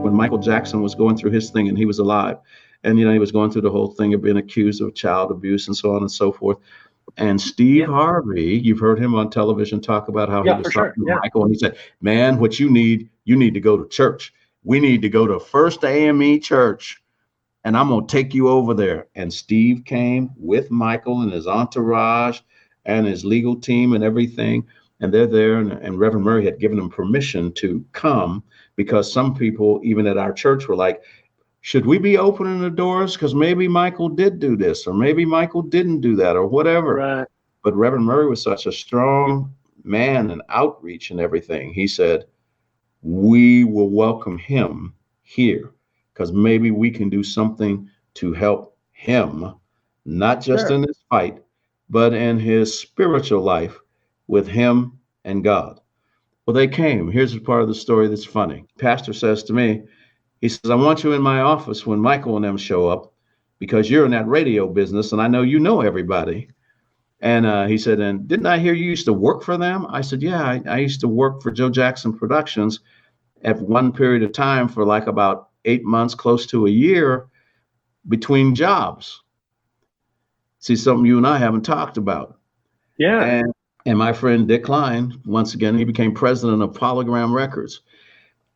When Michael Jackson was going through his thing and he was alive, and he was going through the whole thing of being accused of child abuse and so on and so forth. And Steve Yeah. Harvey, you've heard him on television talk about how he Yeah, was for talking sure. to Yeah. Michael, and he said, "Man, what you need to go to church. We need to go to First AME Church, and I'm gonna take you over there." And Steve came with Michael and his entourage and his legal team and everything, and they're there. And Reverend Murray had given them permission to come because some people, even at our church, were like, should we be opening the doors? Because maybe Michael did do this, or maybe Michael didn't do that, or whatever. Right. But Reverend Murray was such a strong man and outreach and everything. He said, we will welcome him here because maybe we can do something to help him, not just Sure. in this fight, but in his spiritual life with him and God. Well, they came. Here's a part of the story that's funny. Pastor says to me, he says, I want you in my office when Michael and them show up because you're in that radio business and I know you know everybody. And he said, and didn't I hear you used to work for them? I said, yeah, I used to work for Joe Jackson Productions at one period of time for like about 8 months, close to a year between jobs. See, something you and I haven't talked about. Yeah. And my friend Dick Klein, once again, he became president of Polygram Records.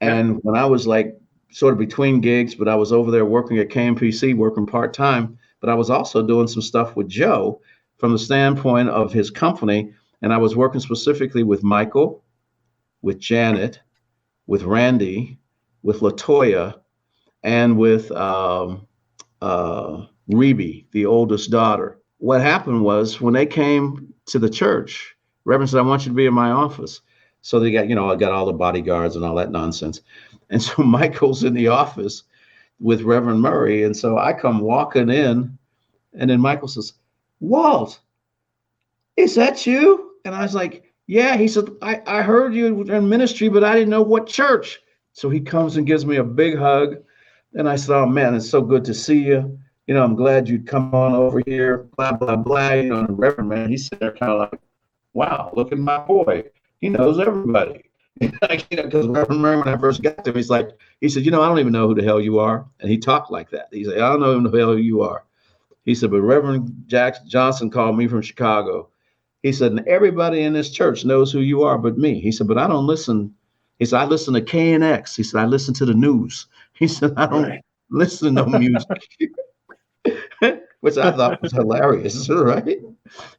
And when I was like sort of between gigs, but I was over there working at KMPC, working part-time, but I was also doing some stuff with Joe from the standpoint of his company. And I was working specifically with Michael, with Janet, with Randy, with LaToya, and with Rebe, the oldest daughter. What happened was when they came to the church, Reverend said, I want you to be in my office. So they got, I got all the bodyguards and all that nonsense. And so Michael's in the office with Reverend Murray. And so I come walking in, and then Michael says, Walt, is that you? And I was like, yeah. He said, I heard you in ministry, but I didn't know what church. So he comes and gives me a big hug. And I said, oh, man, it's so good to see you. I'm glad you'd come on over here, blah, blah, blah. And the Reverend man, he's sitting there kind of like, wow, look at my boy. He knows everybody. Because Reverend Murray, when I first got there, he said, I don't even know who the hell you are. And he talked like that. He said, I don't know who the hell you are. He said, but Reverend Jack Johnson called me from Chicago. He said, and everybody in this church knows who you are but me. He said, but I don't listen. He said, I listen to KNX. He said, I listen to the news. He said, I don't listen to no music. Which I thought was hilarious, right?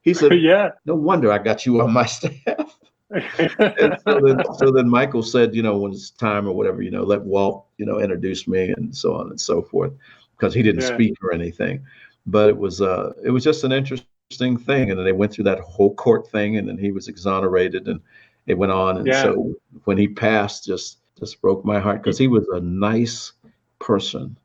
He said, yeah, no wonder I got you on my staff. And so then Michael said, when it's time or whatever, let Walt, introduce me and so on and so forth, because he didn't speak or anything. But it was just an interesting thing. And then they went through that whole court thing, and then he was exonerated, and it went on. And so when he passed, just broke my heart, because he was a nice person.